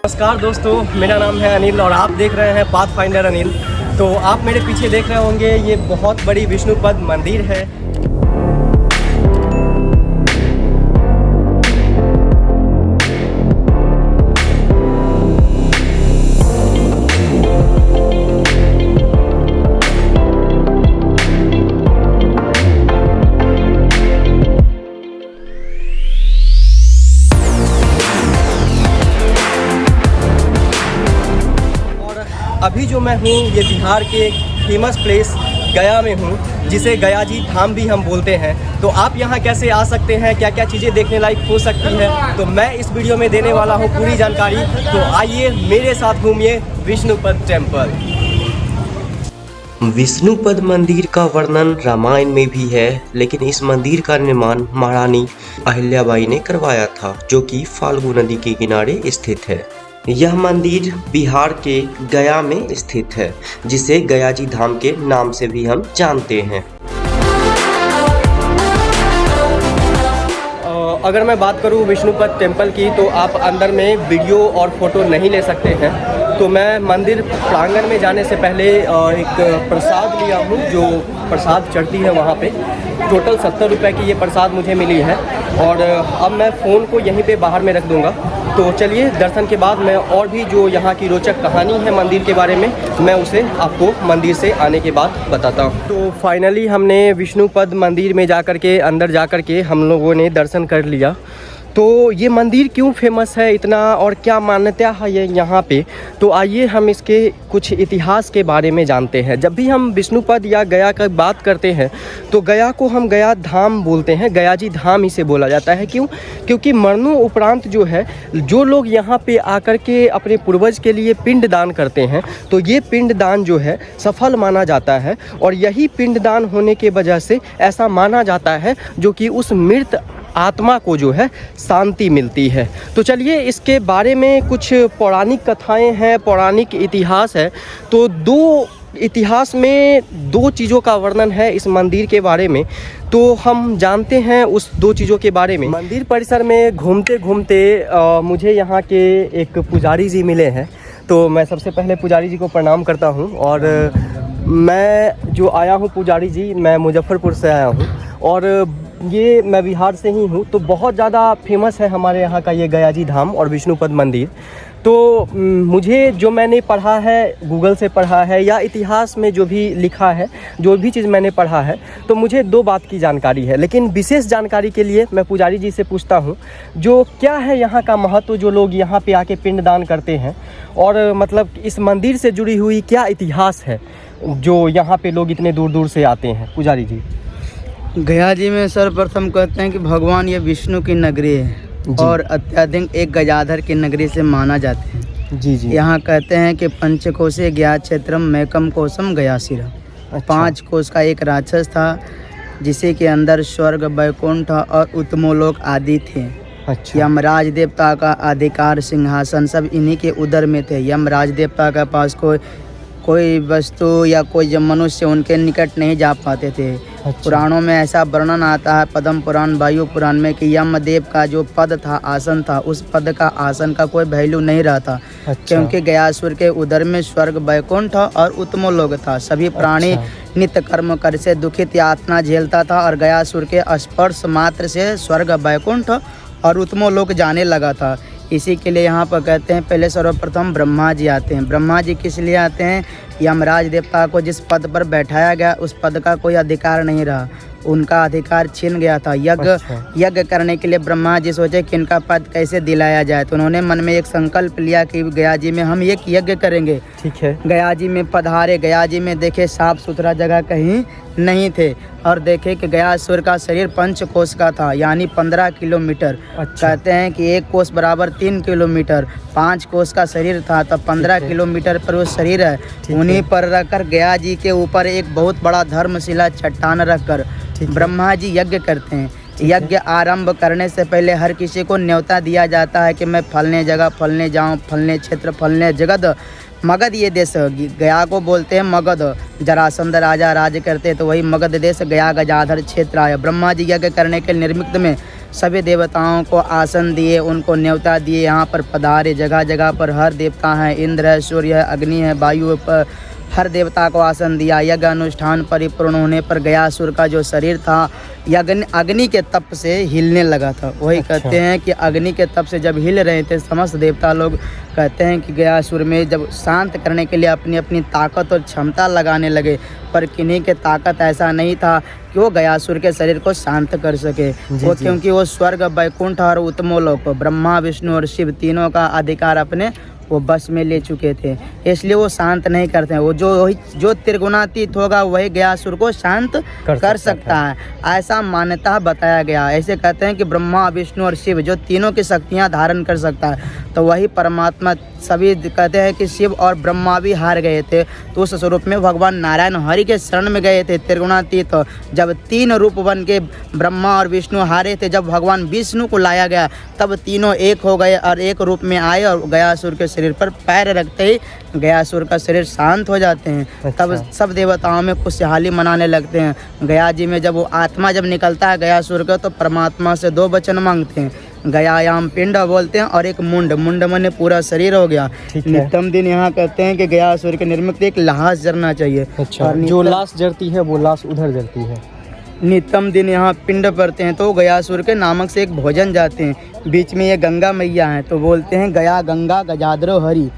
नमस्कार दोस्तों, मेरा नाम है अनिल और आप देख रहे हैं पाथफाइंडर अनिल। तो आप मेरे पीछे देख रहे होंगे, ये बहुत बड़ी विष्णुपद मंदिर है। अभी जो मैं हूँ, ये बिहार के एक फेमस प्लेस गया में हूँ, जिसे गया जी धाम भी हम बोलते हैं। तो आप यहाँ कैसे आ सकते हैं, क्या क्या चीज़ें देखने लायक हो सकती है, तो मैं इस वीडियो में देने वाला हूँ पूरी जानकारी। तो आइए मेरे साथ घूमिए विष्णुपद टेम्पल। विष्णुपद मंदिर का वर्णन रामायण में भी है, लेकिन इस मंदिर का निर्माण महारानी अहिल्याबाई ने करवाया था, जो कि फाल्गु नदी के किनारे स्थित है। यह मंदिर बिहार के गया में स्थित है, जिसे गया जी धाम के नाम से भी हम जानते हैं। अगर मैं बात करूं विष्णुपद टेम्पल की, तो आप अंदर में वीडियो और फोटो नहीं ले सकते हैं। तो मैं मंदिर प्रांगण में जाने से पहले एक प्रसाद लिया हूं, जो प्रसाद चढ़ती है वहां पे। टोटल 70 रुपये की ये प्रसाद मुझे मिली है। और अब मैं फ़ोन को यहीं पे बाहर में रख दूंगा। तो चलिए, दर्शन के बाद मैं और भी जो यहाँ की रोचक कहानी है मंदिर के बारे में, मैं उसे आपको मंदिर से आने के बाद बताता हूँ। तो फाइनली हमने विष्णुपद मंदिर में जाकर के, अंदर जाकर के हम लोगों ने दर्शन कर लिया। तो ये मंदिर क्यों फेमस है इतना, और क्या मान्यता है ये यहाँ पे, तो आइए हम इसके कुछ इतिहास के बारे में जानते हैं। जब भी हम विष्णुपद या गया की बात करते हैं, तो गया को हम गया धाम बोलते हैं, गया जी धाम इसे बोला जाता है। क्यों? क्योंकि मरनों उपरांत जो है, जो लोग यहाँ पे आकर के अपने पूर्वज के लिए पिंड दान करते हैं, तो ये पिंड दान जो है सफल माना जाता है। और यही पिंड दान होने के वजह से ऐसा माना जाता है, जो कि उस मृत आत्मा को जो है शांति मिलती है। तो चलिए, इसके बारे में कुछ पौराणिक कथाएं हैं, पौराणिक इतिहास है। तो दो इतिहास में दो चीज़ों का वर्णन है इस मंदिर के बारे में, तो हम जानते हैं उस दो चीज़ों के बारे में। मंदिर परिसर में घूमते घूमते मुझे यहाँ के एक पुजारी जी मिले हैं। तो मैं सबसे पहले पुजारी जी को प्रणाम करता हूँ। और मैं जो आया हूँ पुजारी जी, मैं मुजफ्फरपुर से आया हूँ और ये मैं बिहार से ही हूँ। तो बहुत ज़्यादा फेमस है हमारे यहाँ का ये गया जी धाम और विष्णुपद मंदिर। तो मुझे जो मैंने पढ़ा है, गूगल से पढ़ा है या इतिहास में जो भी लिखा है, जो भी चीज़ मैंने पढ़ा है, तो मुझे दो बात की जानकारी है। लेकिन विशेष जानकारी के लिए मैं पुजारी जी से पूछता हूँ, जो क्या है यहाँ का महत्व, जो लोग यहाँ पे आके पिंडदान करते हैं, और मतलब इस मंदिर से जुड़ी हुई क्या इतिहास है, जो यहाँ पे लोग इतने दूर दूर से आते हैं। पुजारी जी, गया जी में सर्वप्रथम कहते हैं कि भगवान ये विष्णु की नगरी है और अत्यधिक एक गजाधर की नगरी से माना जाते हैं। जी जी। यहाँ कहते हैं कि पंचकोशे गया क्षेत्रम मैकम कोशम गयासिरा। अच्छा। 5 कोश का एक राक्षस था, जिसे के अंदर स्वर्ग, वैकुंठ और उत्तमोलोक आदि थे। अच्छा। यमराज देवता का अधिकार, सिंहासन सब इन्हीं के उदर में थे। यमराज देवता के पास कोई वस्तु या कोई मनुष्य उनके निकट नहीं जा पाते थे। अच्छा। पुराणों में ऐसा वर्णन आता है, पद्म पुराण, वायु पुराण में, कि यमदेव का जो पद था, आसन था, उस पद का, आसन का कोई वैल्यू नहीं रहता। अच्छा। क्योंकि गयासुर के उदर में स्वर्ग, वैकुंठ और उत्तमोलोक था। सभी प्राणी नित्य कर्म कर से दुखित यातना झेलता था, और गयासुर के स्पर्श मात्र से स्वर्ग, वैकुंठ और उत्तमोलोक जाने लगा था। इसी के लिए यहाँ पर कहते हैं, पहले सर्वप्रथम ब्रह्मा जी आते हैं। ब्रह्मा जी किस लिए आते हैं? यमराज देवता को जिस पद पर बैठाया गया, उस पद का कोई अधिकार नहीं रहा, उनका अधिकार छीन गया था। यज्ञ करने के लिए ब्रह्मा जी सोचे कि इनका पद कैसे दिलाया जाए। तो उन्होंने मन में एक संकल्प लिया कि गया जी में हम एक यज्ञ करेंगे। ठीक है। गया जी में पधारे। गया जी में देखे साफ सुथरा जगह कहीं नहीं थे, और देखे कि गयासुर का शरीर 5 कोस का था, यानी 15 किलोमीटर। अच्छा। कहते हैं कि 1 कोस बराबर 3 किलोमीटर, 5 कोस का शरीर था, तब 15 किलोमीटर पर वो शरीर है। उन्हीं पर रखकर गया जी के ऊपर एक बहुत बड़ा धर्मशिला चट्टान रखकर ब्रह्मा जी यज्ञ करते हैं। यज्ञ आरंभ करने से पहले हर किसी को न्योता दिया जाता है कि मैं फलने जगह फलने जाऊं, फलने क्षेत्र फलने जगत। मगध ये देश, गया को बोलते हैं मगध। जरासंध राजा राज करते तो वही मगध देश गया गजाधर क्षेत्र आया। ब्रह्मा जी यज्ञ करने के निर्मित में सभी देवताओं को आसन दिए, उनको न्योता दिए, यहाँ पर पधारे। जगह जगह पर हर देवता हैं, इंद्र है, सूर्य है, अग्नि है, वायु पर हर देवता को आसन दिया। यज्ञ अनुष्ठान परिपूर्ण होने पर गयासुर का जो शरीर था अग्नि के तप से हिलने लगा था। वही कहते हैं कि अग्नि के तप से जब हिल रहे थे समस्त देवता लोग, कहते हैं कि गयासुर में जब शांत करने के लिए अपनी अपनी ताकत और क्षमता लगाने लगे, पर किन्हीं के ताकत ऐसा नहीं था कि वो गयासुर के शरीर को शांत कर सके। वो क्योंकि वो स्वर्ग, वैकुंठ और उत्तमोलोक, ब्रह्मा, विष्णु और शिव तीनों का अधिकार अपने वो बस में ले चुके थे, इसलिए वो शांत नहीं करते हैं। वो जो त्रिगुणातीत होगा वही गयासुर को शांत कर सकता है, ऐसा मान्यता बताया गया। ऐसे कहते हैं कि ब्रह्मा, विष्णु और शिव जो तीनों की शक्तियां धारण कर सकता है, तो वही परमात्मा। सभी कहते हैं कि शिव और ब्रह्मा भी हार गए थे, तो उस स्वरूप में भगवान नारायण हरि के शरण में गए थे त्रिगुणातीत। जब 3 रूप बन के ब्रह्मा और विष्णु हारे थे, जब भगवान विष्णु को लाया गया तब तीनों एक हो गए और एक रूप में आए, और गयासुर के शरीर पर पैर रखते ही गयासुर का शरीर शांत हो जाते हैं। तब सब देवताओं में खुशहाली मनाने लगते हैं। गया जी में जब वो आत्मा जब निकलता है गयासुर का, तो परमात्मा से 2 वचन मांगते हैं। गयायाम पिंड बोलते हैं और एक मुंड। मुंड मने पूरा शरीर हो गया। नित्यम दिन यहाँ कहते हैं कि गयासुर के निर्मित एक लाश जरना चाहिए। और जो लाश जरती है वो लाश उधर जरती है। नित्यम दिन यहाँ पिंड पड़ते हैं, तो गयासुर के नामक से एक भोजन जाते हैं। बीच में ये गंगा मैया हैं, तो बोलते हैं गया गंगा गजाद्रो हरि।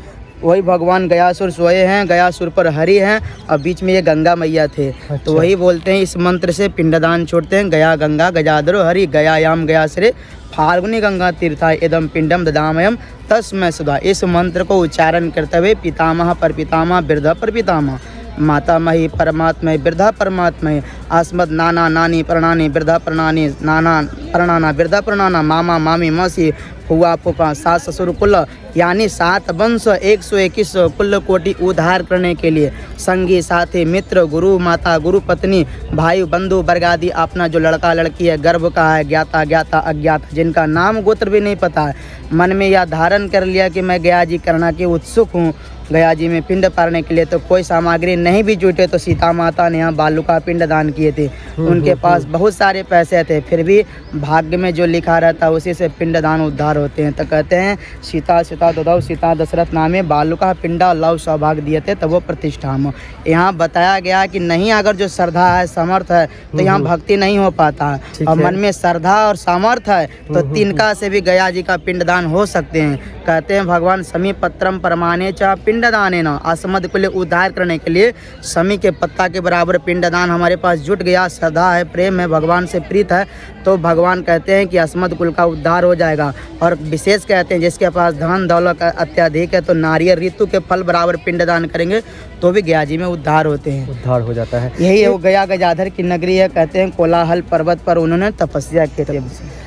वही भगवान गयासुर सोए हैं, गयासुर पर हरि हैं, और बीच में ये गंगा मैया थे। तो वही बोलते हैं, इस मंत्र से पिंडदान छोड़ते हैं। गया गंगा गजाद्रो हरि, गयायाम गयासुरे फाल्गुनी गंगा तीर्था एदम पिंडम ददामयम तस्मै सुधा। इस मंत्र को उच्चारण करते हुए पितामह पर पितामह, वृद्ध पर पितामह, माता मही परमात्मा, वृद्धा परमात्मा, आस्मद नाना नानी प्रणानी, वृद्धा प्रणानी, नाना प्रणाना, वृद्धा प्रणाना, मामा मामी मौसी, फुआ फूफा, सास ससुर कुल, यानी 7 वंश 121 कुल कोटि उद्धार करने के लिए संगी साथी मित्र गुरु माता गुरु पत्नी भाई बंधु वर्ग आदि अपना जो लड़का लड़की है, गर्भ का है, ज्ञाता ज्ञाता अज्ञाता, जिनका नाम गोत्र भी नहीं पता है, मन में यह धारण कर लिया कि मैं गया जी करना के उत्सुक हूँ, गया जी में पिंड पारने के लिए, तो कोई सामग्री नहीं भी जुटे, तो सीता माता ने यहाँ बालू का पिंड दान किए थे। उनके पास बहुत सारे पैसे थे, फिर भी भाग्य में जो लिखा रहता है उसी से पिंड दान उद्धार होते हैं। तो कहते हैं सीता सीता ददौ सीता दशरथ नामे बालू का पिंडा लव सौभाग्य दिए थे, तब वो प्रतिष्ठा में यहाँ बताया गया कि नहीं, अगर जो श्रद्धा है समर्थ है तो यहाँ भक्ति नहीं हो पाता है, और मन में श्रद्धा और सामर्थ है तो तिनका से भी गया जी का पिंडदान हो सकते हैं। कहते हैं भगवान समी पत्रम परमाने चा पिंडदान न, असमद को उद्धार करने के लिए समी के पत्ता के बराबर पिंडदान हमारे पास जुट गया। श्रद्धा है, प्रेम है, भगवान से प्रीत है, तो भगवान कहते हैं कि असमद कुल का उद्धार हो जाएगा। और विशेष कहते हैं जिसके पास धन दौलत अत्याधिक है तो नारियल ऋतु के फल बराबर पिंडदान करेंगे तो भी गया जी में उद्धार होते हैं, उद्धार हो जाता है। यही है वो गया गजाधर की नगरी है। कहते हैं कोलाहल पर्वत पर उन्होंने तपस्या की थी।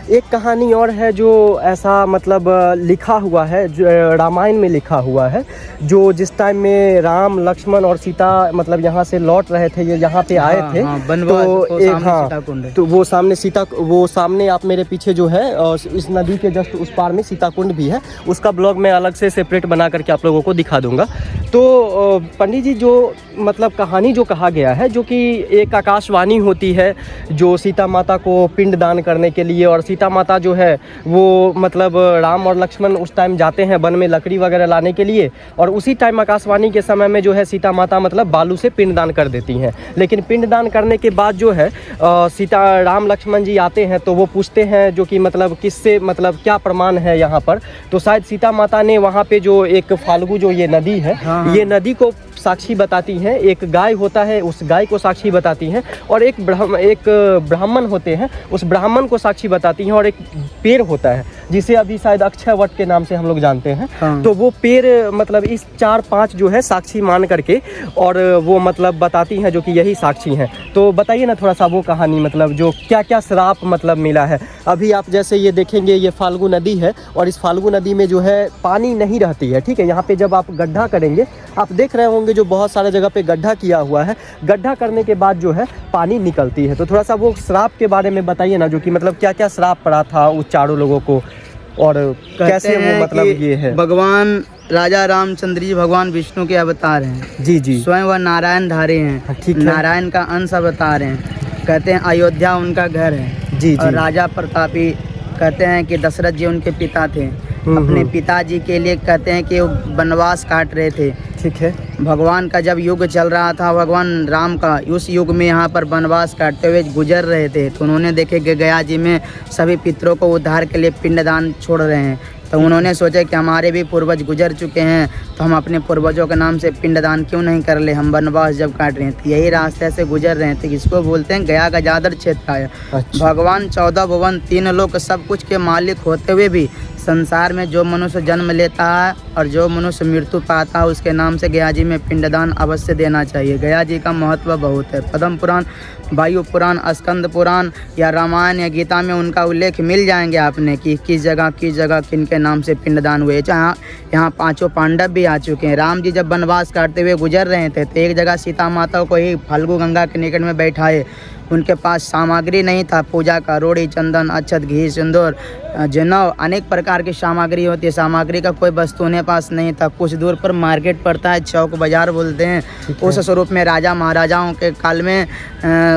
एक कहानी और है जो ऐसा मतलब लिखा हुआ है, जो रामायण में लिखा हुआ है, जो जिस टाइम में राम लक्ष्मण और सीता मतलब यहाँ से लौट रहे थे, ये यहाँ पे आए थे, तो एक तो वो सामने सीता, वो सामने आप मेरे पीछे जो है इस नदी के जस्ट उस पार में सीता कुंड भी है, उसका ब्लॉग मैं अलग से सेपरेट बना करके आप लोगों को दिखा दूंगा। तो पंडित जी जो मतलब कहानी जो कहा गया है, जो कि एक आकाशवाणी होती है जो सीता माता को पिंड दान करने के लिए, और सीता माता जो है वो मतलब राम और लक्ष्मण उस टाइम जाते हैं वन में लकड़ी वगैरह लाने के लिए, और उसी टाइम आकाशवाणी के समय में जो है सीता माता मतलब बालू से पिंडदान कर देती हैं। लेकिन पिंडदान करने के बाद जो है सीता राम लक्ष्मण जी आते हैं, तो वो पूछते हैं जो कि मतलब किससे, मतलब क्या प्रमाण है यहाँ पर, तो शायद सीता माता ने वहाँ पे जो एक फाल्गु जो ये नदी है, ये नदी को साक्षी बताती हैं, एक गाय होता है उस गाय को साक्षी बताती हैं, और एक ब्राह्मण होते हैं उस ब्राह्मण को साक्षी बताती हैं, और एक पेड़ होता है जिसे अभी शायद अक्षय वट के नाम से हम लोग जानते हैं। तो वो पेड़ मतलब इस 4-5 जो है साक्षी मान करके और वो मतलब बताती हैं जो कि यही साक्षी हैं। तो बताइए ना थोड़ा सा वो कहानी, मतलब जो क्या क्या श्राप मतलब मिला है। अभी आप जैसे ये देखेंगे ये फाल्गु नदी है, और इस फाल्गु नदी में जो है पानी नहीं रहती है, ठीक है। यहाँ पे जब आप गड्ढा करेंगे, आप देख रहे होंगे जो बहुत सारे जगह पे गड्ढा किया हुआ है, गड्ढा करने के बाद जो है पानी निकलती है। तो थोड़ा सा वो श्राप के बारे में बताइए ना, जो कि मतलब क्या क्या श्राप पड़ा था उस चारों लोगों को, और कैसे वो मतलब ये है। भगवान राजा रामचंद्र जी भगवान विष्णु के अवतार हैं। जी जी। स्वयं वह नारायण धारे हैं, ठीक है। नारायण का अंश अवतार हैं। कहते हैं अयोध्या उनका घर है। जी जी। और राजा प्रतापी कहते हैं कि दशरथ जी उनके पिता थे। अपने पिताजी के लिए कहते हैं कि वो वनवास काट रहे थे। ठीक है। भगवान का जब युग चल रहा था, भगवान राम का, उस युग में यहाँ पर वनवास काटते हुए गुजर रहे थे। तो उन्होंने देखे कि गया जी में सभी पितरों को उद्धार के लिए पिंडदान छोड़ रहे हैं। तो उन्होंने सोचा कि हमारे भी पूर्वज गुजर चुके हैं, तो हम अपने पूर्वजों के नाम से पिंडदान क्यों नहीं कर ले, हम वनवास जब काट रहे हैं। तो यही रास्ते से गुजर रहे थे, इसको बोलते हैं गया गजादर क्षेत्र आया। अच्छा। भगवान 14 भुवन 3 लोक सब कुछ के मालिक होते हुए भी संसार में जो मनुष्य जन्म लेता है और जो मनुष्य मृत्यु पाता है, उसके नाम से गया जी में पिंडदान अवश्य देना चाहिए। गया जी का महत्व बहुत है। पद्म पुराण, वायु पुराण, स्कंद पुराण या रामायण या गीता में उनका उल्लेख मिल जाएंगे आपने कि किस जगह किन के नाम से पिंडदान हुए। जहाँ यहाँ 5 पांडव भी आ चुके हैं। राम जी जब वनवास काटते हुए गुजर रहे थे तो एक जगह सीता माता को ही फल्गु गंगा के निकट में बैठाए। उनके पास सामग्री नहीं था पूजा का, रोड़ी, चंदन, अक्षत, घी, सिंदूर, जनेऊ, अनेक प्रकार की सामग्री होती है। सामग्री का कोई वस्तु उन्हें पास नहीं था। कुछ दूर पर मार्केट पड़ता है, चौक बाजार बोलते हैं। उस स्वरूप में राजा महाराजाओं के काल में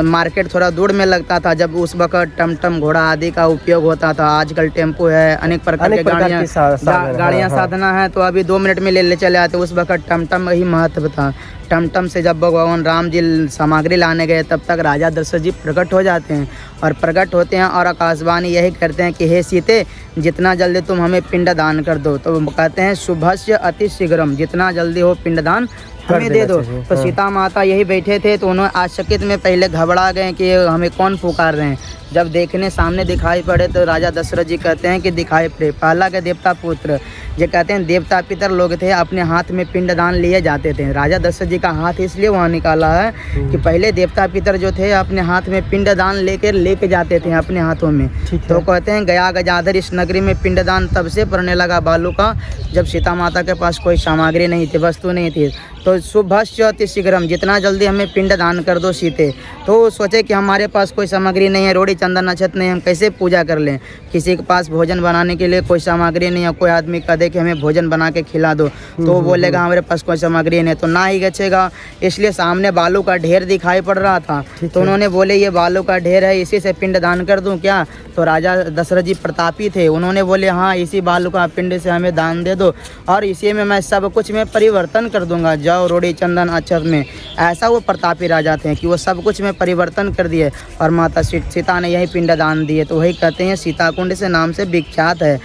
मार्केट थोड़ा दूर में लगता था, जब उस वक्त टमटम, घोड़ा आदि का उपयोग होता था। आजकल टेम्पो है, अनेक प्रकार की गाड़ियाँ साधना है, तो अभी 2 मिनट में ले चले आते। उस वक्त टमटम ही महत्व था। टमटम से जब भगवान राम जी सामग्री लाने गए, तब तक राजा दशरथ जी प्रकट हो जाते हैं और प्रकट होते हैं और आकाशवाणी यही करते हैं कि हे सीते, जितना जल्दी तुम हमें पिंड दान कर दो। तो कहते हैं शुभस्य अति शीघ्रम, जितना जल्दी हो पिंडदान हमें दे दो। तो सीता माता यही बैठे थे, तो उन्होंने आश्चर्यचकित में पहले घबरा गए कि हमें कौन पुकार रहे हैं। जब देखने सामने दिखाई पड़े तो राजा दशरथ जी कहते हैं कि दिखाई पड़े पहला के देवता पुत्र, ये कहते हैं देवता पितर लोग थे, अपने हाथ में पिंडदान लिए जाते थे। राजा दशरथ जी का हाथ इसलिए वहाँ निकाला है कि पहले देवता पितर जो थे अपने हाथ में पिंडदान लेके जाते थे अपने हाथों में। तो कहते हैं गया गजाधर इस नगरी में पिंडदान तब से पड़ने लगा बालू का, जब सीता माता के पास कोई सामग्री नहीं थी, वस्तु नहीं थी। तो शुभस्य अति शीघ्रम, जितना जल्दी हमें पिंड दान कर दो सीते। तो सोचे कि हमारे पास कोई सामग्री नहीं है, रोड़ी चंदन अक्षत नहीं, हम कैसे पूजा कर लें। किसी के पास भोजन बनाने के लिए कोई सामग्री नहीं है, कोई आदमी कह दे कि हमें भोजन बना के खिला दो, तो वो बोलेगा हमारे पास कोई सामग्री नहीं, तो ना ही गचेगा। इसलिए सामने बालू का ढेर दिखाई पड़ रहा था, तो उन्होंने बोले ये बालू का ढेर है, इसी से पिंड दान कर दूं क्या। तो राजा दशरथ जी प्रतापी थे, उन्होंने बोले हाँ इसी बालू का पिंड से हमें दान दे दो और इसी में मैं सब कुछ में परिवर्तन कर दूंगा, जौ, रोड़ी, चंदन, अक्षत में। ऐसा वो प्रतापी राजा थे कि वो सब कुछ में परिवर्तन कर दिए और माता सीता ने यही पिंड दान दिए। तो वही कहते हैं सीता कुंड से नाम से विख्यात है।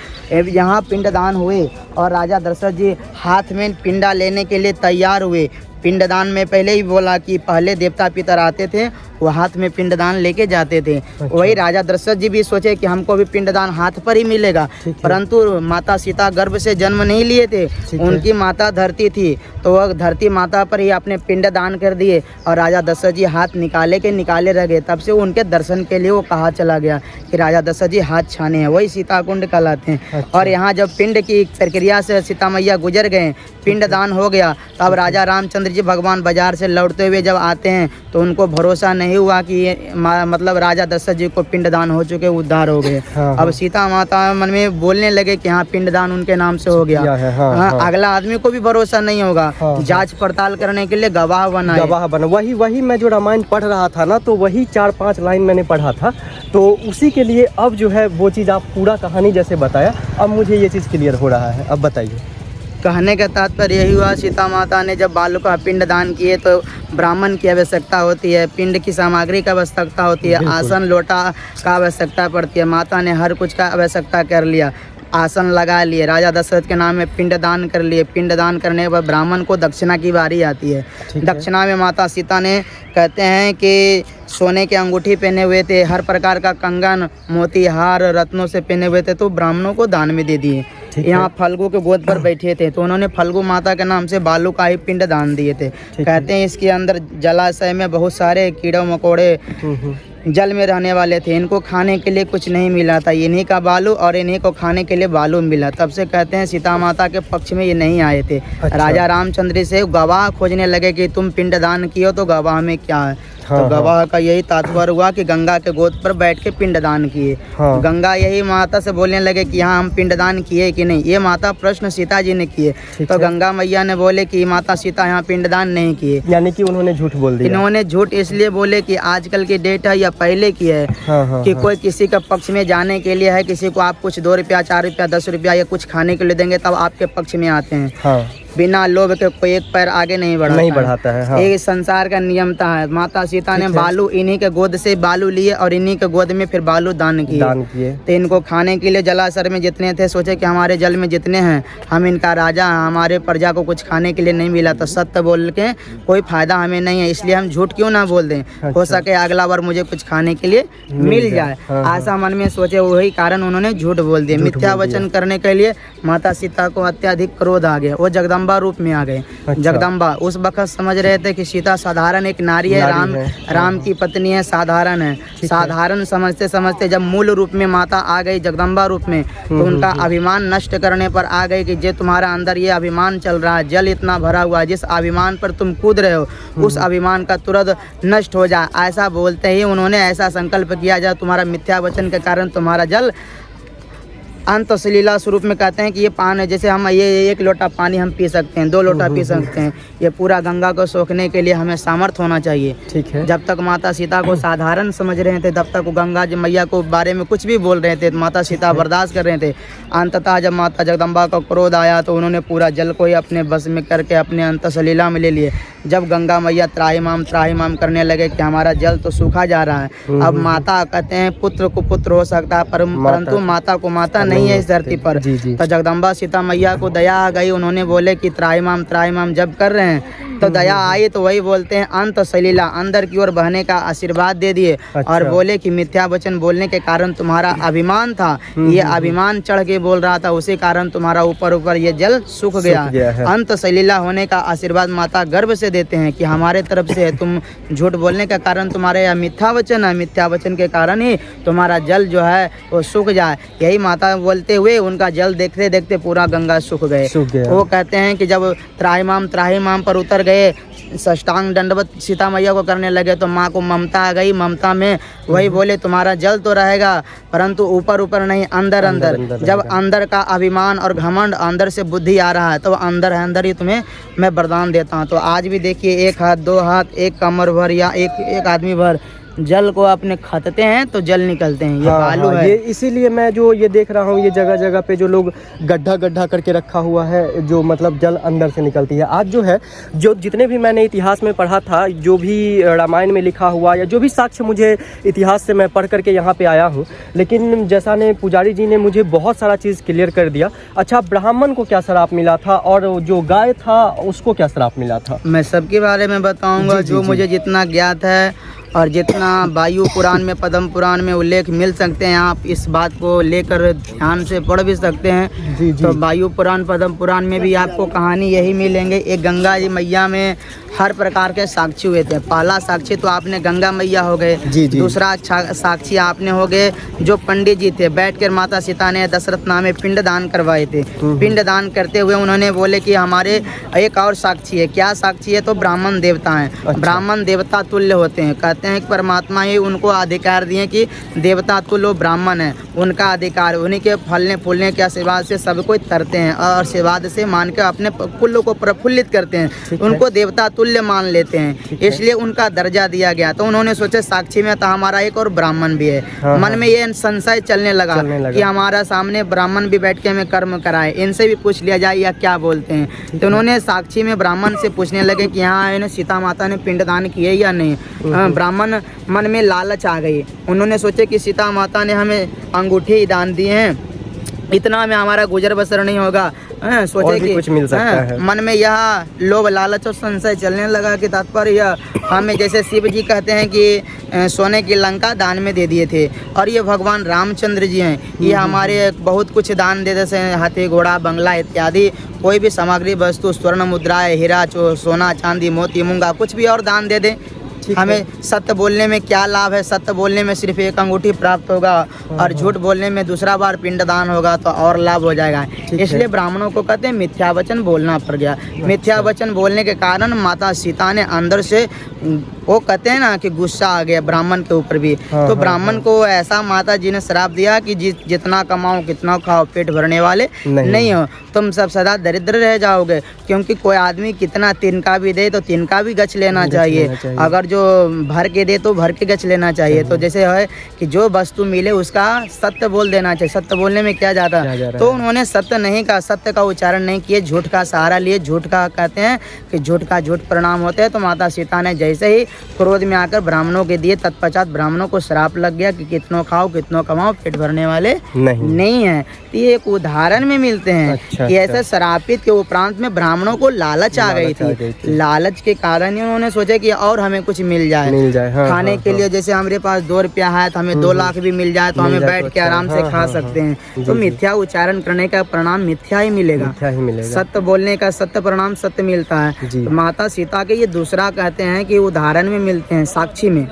यहाँ पिंड दान हुए और राजा दशरथ जी हाथ में पिंडा लेने के लिए तैयार हुए। पिंडदान में पहले ही बोला कि पहले देवता पितर आते थे, वो हाथ में पिंडदान लेके जाते थे। अच्छा। वही राजा दशरथ जी भी सोचे कि हमको भी पिंडदान हाथ पर ही मिलेगा, परंतु माता सीता गर्भ से जन्म नहीं लिए थे, उनकी माता धरती थी, तो वह धरती माता पर ही अपने पिंडदान कर दिए और राजा दशरथ जी हाथ निकाले रह गए। तब से उनके दर्शन के लिए वो कहा चला गया कि राजा दशरथ जी हाथ छाने हैं, वही सीता कुंड कहलाते हैं। अच्छा। और यहाँ जब पिंड की प्रक्रिया से सीता मैया गुजर गए, पिंडदान हो गया, तब राजा रामचंद्र जी भगवान बाजार से लौटते हुए जब आते हैं तो उनको भरोसा नहीं हुआ कि ये मतलब राजा दशरथ जी को पिंडदान हो चुके, उद्धार हो गए। अब सीता माता मन में बोलने लगे कि हाँ पिंडदान उनके नाम से हो गया। अगला आदमी को भी भरोसा नहीं होगा, जांच पड़ताल करने के लिए गवाह बना। वही मैं जो रामायण पढ़ रहा था ना, तो वही 4-5 लाइन मैंने पढ़ा था, तो उसी के लिए अब जो है वो चीज़ आप पूरा कहानी जैसे बताया, अब मुझे ये चीज़ क्लियर हो रहा है। अब बताइए। कहने का तात्पर्य यही हुआ, सीता माता ने जब बालू का पिंड दान किए तो ब्राह्मण की आवश्यकता होती है, पिंड की सामग्री की आवश्यकता होती है, आसन लोटा का आवश्यकता पड़ती है। माता ने हर कुछ का आवश्यकता कर लिया, आसन लगा लिए, राजा दशरथ के नाम में पिंड दान कर लिए। पिंड दान करने के बाद ब्राह्मण को दक्षिणा की बारी आती है। दक्षिणा में माता सीता ने कहते हैं कि सोने के अंगूठी पहने हुए थे, हर प्रकार का कंगन, मोती, हार, रत्नों से पहने हुए थे, तो ब्राह्मणों को दान में दे दिए। यहाँ फल्गु के गोद पर बैठे थे, तो उन्होंने फल्गु माता के नाम से बालू का ही पिंड दान दिए थे। कहते हैं इसके अंदर जलाशय में बहुत सारे कीड़े मकोड़े जल में रहने वाले थे, इनको खाने के लिए कुछ नहीं मिला था, इन्हीं का बालू और इन्हीं को खाने के लिए बालू मिला। तब से कहते हैं सीता माता के पक्ष में ये नहीं आए थे। अच्छा। राजा रामचंद्र से गवाह खोजने लगे कि तुम पिंड दान किए तो गवाह में क्या है। हाँ, तो गवाह का यही तात्पर्य हुआ कि गंगा के गोद पर बैठ के पिंडदान किए। हाँ। गंगा यही माता से बोलने लगे कि हाँ हम पिंडदान किए कि नहीं। ये माता प्रश्न सीता जी ने किए, ठीक तो है। गंगा मैया ने बोले कि माता सीता यहाँ पिंडदान नहीं किए। यानी कि उन्होंने झूठ बोल दिया। इन्होंने झूठ इसलिए बोले कि आजकल की डेट है या पहले की है हाँ, हाँ, कि हाँ। कोई किसी के पक्ष में जाने के लिए है, किसी को आप कुछ 2 रुपया 4 रुपया 10 रुपया या कुछ खाने के लिए देंगे तब आपके पक्ष में आते हैं। हाँ, बिना लोभ के कोई एक पैर आगे नहीं बढ़ाता है। हाँ। ये संसार का नियमता है। माता सीता ने ठीक है। बालू इन्हीं के गोद से बालू लिए और इन्हीं के गोद में फिर बालू दान किए। तो इनको खाने के लिए जलाशय में जितने थे सोचे कि हमारे जल में जितने हैं हम इनका राजा हैं, हमारे प्रजा को कुछ खाने के लिए नहीं मिला तो सत्य बोल के कोई फायदा हमें नहीं है, इसलिए हम झूठ क्यों ना बोल दें। हो सके अगला बार मुझे कुछ खाने के लिए मिल जाए। हाँ। ऐसा मन में सोचे, वही कारण उन्होंने झूठ बोल दिया। मिथ्या वचन करने के लिए माता सीता को अत्यधिक क्रोध आ गया। वो जगदम्बा रूप में आ गए। अच्छा। जगदम्बा उस वक्त समझ रहे थे कि सीता साधारण एक नारी है, राम की पत्नी है, साधारण है। साधारण समझते समझते जब मूल रूप में माता आ गई जगदम्बा रूप में, तो उनका अभिमान नष्ट करने पर आ गई कि जो तुम्हारा अंदर ये अभिमान चल रहा है, जल इतना भरा हुआ है, जिस अभिमान पर तुम कूद रहे हो उस अभिमान का तुरंत नष्ट हो जाए। ऐसा बोलते ही उन्होंने ऐसा संकल्प किया जाए तुम्हारा मिथ्या वचन के कारण तुम्हारा जल अंत सलीला स्वरूप में कहते हैं कि ये पान है, जैसे हम ये 1 लोटा पानी हम पी सकते हैं, 2 लोटा पी सकते हैं, ये पूरा गंगा को सोखने के लिए हमें सामर्थ्य होना चाहिए। ठीक है। जब तक माता सीता को साधारण समझ रहे थे तब तक वो गंगा जी मैया को बारे में कुछ भी बोल रहे थे, माता सीता बर्दाश्त कर रहे थे। अंततः जब माता जगदम्बा का क्रोध आया तो उन्होंने पूरा जल को ही अपने बस में करके अपने अंत सलीला में ले लिए। जब गंगा मैया त्राहिमाम करने लगे कि हमारा जल तो सूखा जा रहा है। अब माता कहते हैं पुत्र को पुत्र हो सकता है परंतु माता को माता नहीं है इस धरती पर। तो जगदम्बा सीता मैया को दया आ गई। उन्होंने बोले कि त्राहिमाम जब कर रहे हैं तो दया आई, तो वही बोलते हैं अंत सलीला, अंदर की ओर बहने का आशीर्वाद दे दिए। और बोले कि मिथ्या वचन बोलने के कारण तुम्हारा अभिमान था, ये अभिमान चढ़ के बोल रहा था, उसी कारण तुम्हारा ऊपर ये जल सूख गया। अंत सलीला होने का आशीर्वाद माता गर्भ से देते हैं कि हमारे तरफ से तुम झूठ बोलने के कारण तुम्हारे यह मिथ्या वचन है, मिथ्या वचन के कारण ही तुम्हारा जल जो है वो सूख जाए। यही माता बोलते हुए उनका जल देखते देखते पूरा गंगा सूख गए। वो कहते हैं कि जब त्राहिमाम पर उतर गए, साष्टांग दंडवत सीता मैया को करने लगे तो माँ को ममता आ गई। ममता में वही बोले तुम्हारा जल तो रहेगा परंतु ऊपर नहीं, अंदर जब अंदर का अभिमान और घमंड, अंदर से बुद्धि आ रहा है तो अंदर ही तुम्हें मैं वरदान देता हूँ। तो आज भी देखिए 1 हाथ 2 हाथ 1 कमर भर या एक आदमी भर जल को अपने खतते हैं तो जल निकलते हैं। ये बालू है। ये इसीलिए मैं जो ये देख रहा हूँ, ये जगह जगह पे जो लोग गड्ढा करके रखा हुआ है, जो मतलब जल अंदर से निकलती है। आज जो है, जो जितने भी मैंने इतिहास में पढ़ा था, जो भी रामायण में लिखा हुआ या जो भी साक्ष्य मुझे इतिहास से मैं पढ़ करके यहाँ पे आया हूँ, लेकिन जैसा ने पुजारी जी ने मुझे बहुत सारा चीज़ क्लियर कर दिया। अच्छा, ब्राह्मण को क्या श्राप मिला था और जो गाय था उसको क्या श्राप मिला था? मैं सबके बारे में बताऊँगा जो मुझे जितना ज्ञात है और जितना वायु पुराण में पद्म पुराण में उल्लेख मिल सकते हैं। आप इस बात को लेकर ध्यान से पढ़ भी सकते हैं। तो वायु पुराण पद्म पुराण में भी आपको कहानी यही मिलेंगे। एक गंगा जी मैया में हर प्रकार के साक्षी हुए थे। पहला साक्षी तो आपने गंगा मैया हो गए, दूसरा साक्षी आपने हो गए जो पंडित जी थे, बैठकर माता सीता ने दशरथ नामे पिंड दान करवाए थे। पिंड दान करते हुए उन्होंने बोले कि हमारे एक और साक्षी है। क्या साक्षी है? तो ब्राह्मण देवता हैं। अच्छा। ब्राह्मण देवता तुल्य होते हैं। कहते हैं कि परमात्मा ही उनको अधिकार दिए कि देवता तुल्य ब्राह्मण है, उनका अधिकार, उन्हीं के फलने फूलने के आशीर्वाद से सब कोई तरते हैं और आशीर्वाद से मान के अपने कुल्ल को प्रफुल्लित करते हैं। उनको देवता तुल्य मान लेते हैं, इसलिए उनका दर्जा दिया गया। तो उन्होंने सोचा साक्षी में तो हमारा एक और ब्राह्मण भी है। हाँ, मन में ये संशय चलने लगा कि हमारा सामने ब्राह्मण भी बैठ के हमें कर्म कराए, इनसे भी पूछ लिया जाए या क्या बोलते हैं। तो उन्होंने साक्षी में ब्राह्मण से पूछने लगे कि हाँ इन्हें सीता माता ने पिंडदान किए या नहीं। ब्राह्मण मन में लालच आ गई। उन्होंने सोचे कि सीता माता ने हमें अंगूठी ही दान दिए हैं, इतना में हमारा गुजर बसर नहीं होगा। सोचे कि कुछ मिल सकता है। मन में यह लोभ लालच और संशय चलने लगा कि तात्पर्य हमें, जैसे शिव जी कहते हैं कि सोने की लंका दान में दे दिए थे, और ये भगवान रामचंद्र जी हैं, ये हमारे बहुत कुछ दान दे देते हैं, हाथी घोड़ा बंगला इत्यादि कोई भी सामग्री वस्तु, स्वर्ण मुद्राएं, हीरा सोना चांदी मोती मूंगा कुछ भी और दान दे दें। हमें सत्य बोलने में क्या लाभ है? सत्य बोलने में सिर्फ एक अंगूठी प्राप्त होगा और झूठ बोलने में दूसरा बार पिंडदान होगा तो और लाभ हो जाएगा। इसलिए ब्राह्मणों को कहते हैं मिथ्या वचन बोलना पड़ गया। मिथ्या वचन बोलने के कारण माता सीता ने अंदर से वो कहते हैं ना कि गुस्सा आ गया ब्राह्मण के ऊपर भी। हाँ, तो हाँ, ब्राह्मण को ऐसा माता जी ने श्राप दिया कि जितना कमाओ कितना खाओ, पेट भरने वाले नहीं हो, तुम सब सदा दरिद्र रह जाओगे। क्योंकि कोई आदमी कितना तिनका भी दे तो तिनका भी गच लेना चाहिए, अगर जो भर के दे तो भर के गच लेना चाहिए। तो जैसे है कि जो वस्तु मिले उसका सत्य बोल देना चाहिए। सत्य बोलने में क्या जाता है, तो उन्होंने सत्य नहीं कहा, सत्य का उच्चारण नहीं किए, झूठ का सहारा लिए। झूठ का कहते हैं कि झूठ का झूठ परिणाम होते हैं। तो माता सीता ने जैसे ही क्रोध में आकर ब्राह्मणों के दिए, तत्पश्चात ब्राह्मणों को श्राप लग गया कि कितनों खाओ कितनों कमाओ, पेट भरने वाले नहीं है। तो ये एक उदाहरण में मिलते हैं कि ऐसे श्रापित के उपरांत में ब्राह्मणों को लालच आ गई थी। लालच के कारण ही उन्होंने सोचा कि और हमें कुछ मिल जाए खाने के लिए। जैसे हमारे पास 2 रुपया है तो हमें 2 लाख भी मिल जाए तो हमें बैठ के आराम से खा सकते हैं। तो मिथ्या उच्चारण करने का परिणाम मिथ्या ही मिलेगा। सत्य बोलने का सत्य परिणाम सत्य मिलता है। तो माता सीता के ये दूसरा कहते हैं कि उदाहरण में मिलते हैं, साक्षी में।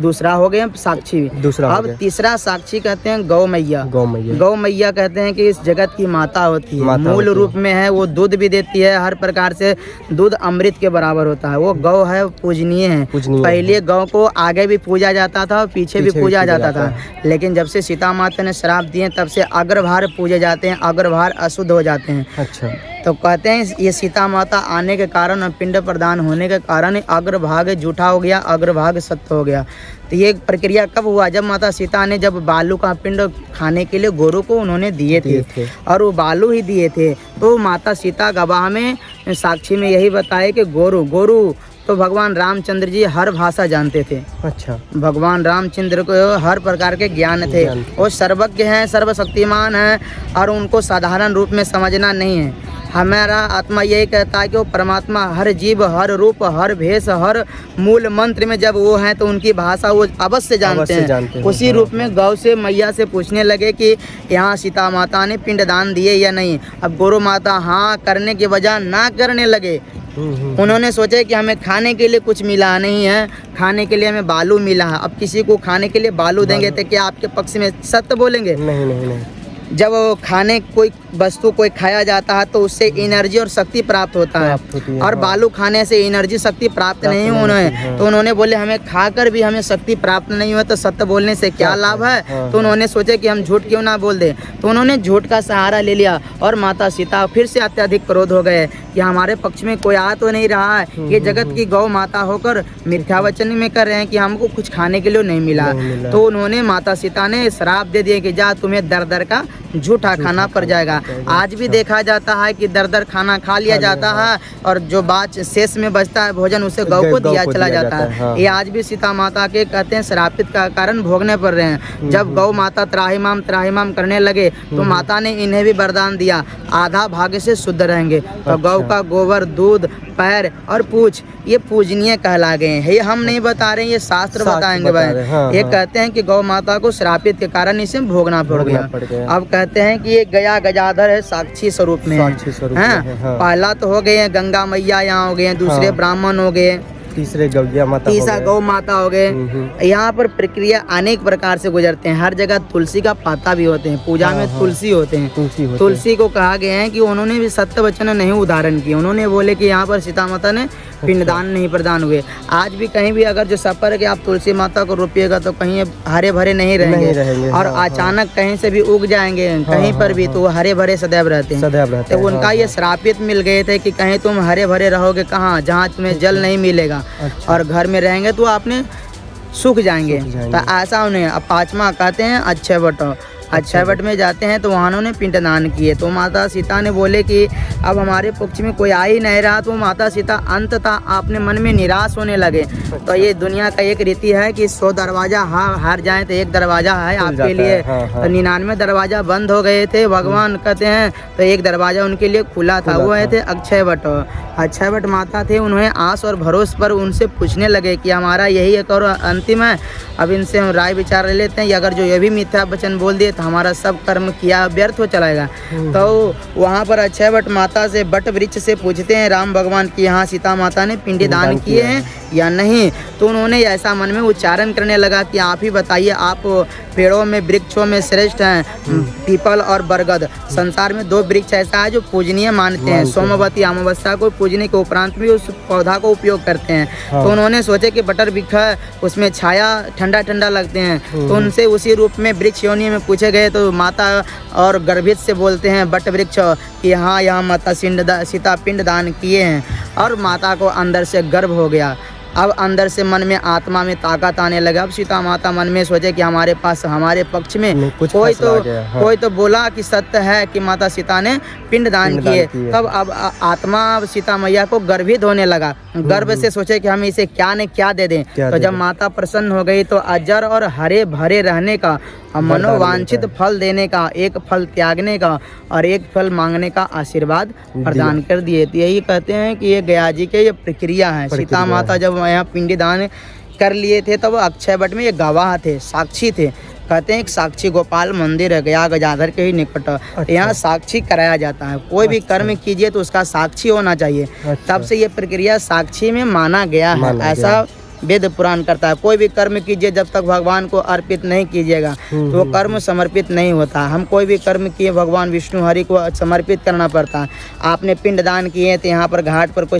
दूसरा हो गया साक्षी। अब तीसरा साक्षी कहते हैं गौ मैया। गौ मैया कहते हैं कि इस जगत की माता होती है, मूल रूप में है, वो दूध भी देती है, हर प्रकार से दूध अमृत के बराबर होता है। वो गौ है, पूजनीय है। पहले गौ को आगे भी पूजा जाता था और पीछे भी पूजा जाता था, लेकिन जब से सीता माता ने श्राप दिए तब से अग्रभार पूजे जाते हैं, अग्रभार अशुद्ध हो जाते हैं। अच्छा, तो कहते हैं ये सीता माता आने के कारण और पिंड प्रदान होने के कारण अग्रभाग झूठा हो गया, अग्रभाग सत्य हो गया। तो ये प्रक्रिया कब हुआ, जब माता सीता ने जब बालू का पिंड खाने के लिए गोरू को उन्होंने दिए थे और वो बालू ही दिए थे। तो माता सीता गवाह में साक्षी में यही बताए कि गोरू तो भगवान रामचंद्र जी हर भाषा जानते थे। अच्छा, भगवान रामचंद्र को हर प्रकार के ज्ञान थे, वो सर्वज्ञ हैं, सर्वशक्तिमान हैं और उनको साधारण रूप में समझना नहीं है। हमारा आत्मा यही कहता है कि वो परमात्मा हर जीव, हर रूप, हर भेष, हर मूल मंत्र में जब वो हैं तो उनकी भाषा वो अवश्य जानते हैं। उसी रूप में गौ से मैया से पूछने लगे कि यहाँ सीता माता ने पिंडदान दिए या नहीं। अब गौरव माता हाँ करने के बजाय ना करने लगे। उन्होंने सोचा कि हमें खाने के लिए कुछ मिला नहीं है, खाने के लिए हमें बालू मिला है। अब किसी को खाने के लिए बालू देंगे तो क्या आपके पक्ष में सत्य बोलेंगे? नहीं। जब खाने कोई वस्तु कोई खाया जाता है तो उससे एनर्जी और शक्ति प्राप्त होता है और बालू खाने से एनर्जी शक्ति प्राप्त नहीं उन्हें। तो उन्होंने बोले हमें खाकर भी हमें शक्ति प्राप्त नहीं हुआ तो सत्य बोलने से क्या लाभ है। तो उन्होंने सोचे कि हम झूठ क्यों ना बोल दें। तो उन्होंने झूठ का सहारा ले लिया और माता सीता फिर से अत्यधिक क्रोध हो गए कि हमारे पक्ष में कोई आ तो नहीं रहा है, ये जगत की गौ माता होकर मिथ्या वचन में कर रहे हैं कि हमको कुछ खाने के लिए नहीं मिला। तो उन्होंने माता सीता ने श्राप दे दिया कि जा तुम्हें दर दर का झूठा खाना पड़ जाएगा। आज भी देखा जाता है कि दर दर खाना खा लिया जाता है और जो बाद शेष में बचता है भोजन उसे गौ को दिया चला जाता है। ये आज भी सीता माता के कहते हैं श्रापित का कारण भोगने पड़ रहे हैं। जब गौ माता त्राहिमाम करने लगे तो माता ने इन्हें भी वरदान दिया आधा भाग्य से शुद्ध रहेंगे। तो गौ का गोबर, दूध, पैर और पूछ ये पूजनीय कहला गए हैं। ये हम नहीं बता रहे हैं, ये शास्त्र बताएंगे भाई। ये कहते हैं कि गौ माता को श्रापित के कारण इसे भोगना पड़ गया। अब कहते हैं कि ये गया गजाधर है, साक्षी स्वरूप में है। पहला तो हो गए हैं गंगा मैया, यहाँ हो गए हैं, दूसरे ब्राह्मण हो गए, तीसरा गौ माता हो गए। यहाँ पर प्रक्रिया अनेक प्रकार से गुजरते हैं। हर जगह तुलसी का पाता भी होते हैं, पूजा में तुलसी होते हैं। तुलसी को कहा गया है कि उन्होंने भी सत्य वचन नहीं उदाहरण किए। उन्होंने बोले कि यहाँ पर सीता माता ने पिंडदान नहीं प्रदान हुए। आज भी कहीं भी अगर जो सफर के आप तुलसी माता को रोपिएगा तो कहीं हरे भरे नहीं रहेंगे और अचानक कहीं से भी उग जाएंगे कहीं पर भी, तो वो हरे भरे सदैव रहते हैं। तो उनका ये श्रापित मिल गए थे कि कहीं तुम हरे भरे रहोगे कहाँ, जहाँ तुम्हें जल नहीं मिलेगा और घर में रहेंगे तो आपने सूख जाएंगे। तो ऐसा उन्हें अब पांचवा कहते हैं अक्षय वट में जाते हैं तो वहाँ उन्होंने पिंडदान किए। तो माता सीता ने बोले कि अब हमारे पक्ष में कोई आ ही नहीं रहा। तो माता सीता अंततः अपने मन में निराश होने लगे। तो ये दुनिया का एक रीति है कि 100 दरवाजा हार जाए तो एक दरवाजा है आपके लिए। तो 99 दरवाजा बंद हो गए थे, भगवान कहते हैं, तो एक दरवाजा उनके लिए खुला था, वो थे अक्षय वट माता थे। उन्हें आस और भरोसे पर उनसे पूछने लगे कि हमारा यही एक और अंतिम है, अब इनसे हम राय विचार ले लेते हैं। अगर जो ये भी मिथ्या वचन बोल दिए तो हमारा सब कर्म किया व्यर्थ हो चलाएगा। तो वहाँ पर अक्षय वट माता से वट वृक्ष से पूछते हैं राम भगवान कि यहाँ सीता माता ने पिंड दान किए हैं या नहीं। तो उन्होंने ऐसा मन में उच्चारण करने लगा कि आप ही बताइए, आप पेड़ों में वृक्षों में श्रेष्ठ हैं, पीपल और बरगद। संसार में 2 वृक्ष ऐसा है जो पूजनीय मानते हैं, सोमवती अमावस्या को पूजने के उपरांत भी उस पौधा को उपयोग करते हैं। तो उन्होंने सोचे कि बटर वृक्ष है, उसमें छाया ठंडा ठंडा लगते हैं, तो उनसे उसी रूप में वृक्ष योनि में पूछे गए। तो माता और गर्भित से बोलते हैं बट वृक्ष कि हाँ यहाँ माता सीता पिंड दान किए हैं। और माता को अंदर से गर्व हो गया। अब अंदर से मन में आत्मा में ताकत आने लगा। अब सीता माता मन में सोचे कि हमारे पास हमारे पक्ष में कोई तो बोला कि सत्य है कि माता सीता ने पिंड दान किए। तब अब आत्मा सीता मैया को गर्वित होने लगा। गर्व से सोचे कि हम इसे क्या ने क्या दे दें। तो जब माता प्रसन्न हो गई तो अजर और हरे भरे रहने का, मनोवांछित फल देने का, एक फल त्यागने का और एक फल मांगने का आशीर्वाद प्रदान कर दिए। तो यही कहते हैं कि ये गया जी के ये प्रक्रिया है। सीता माता जब यहाँ पिंड दान कर लिए थे तब अक्षय वट में ये गवाह थे, साक्षी थे। कहते हैं एक साक्षी गोपाल मंदिर है गया गजाधर के ही निकट। यहाँ साक्षी कराया जाता है। कोई भी कर्म कीजिए तो उसका साक्षी होना चाहिए। तब से ये प्रक्रिया साक्षी में माना गया है। ऐसा वेद पुराण करता है। कोई भी कर्म कीजिए जब तक भगवान को अर्पित नहीं कीजिएगा तो वो कर्म समर्पित नहीं होता। हम कोई भी कर्म किए भगवान विष्णु हरि को समर्पित करना पड़ता है। आपने पिंड दान किए तो यहाँ पर घाट पर कोई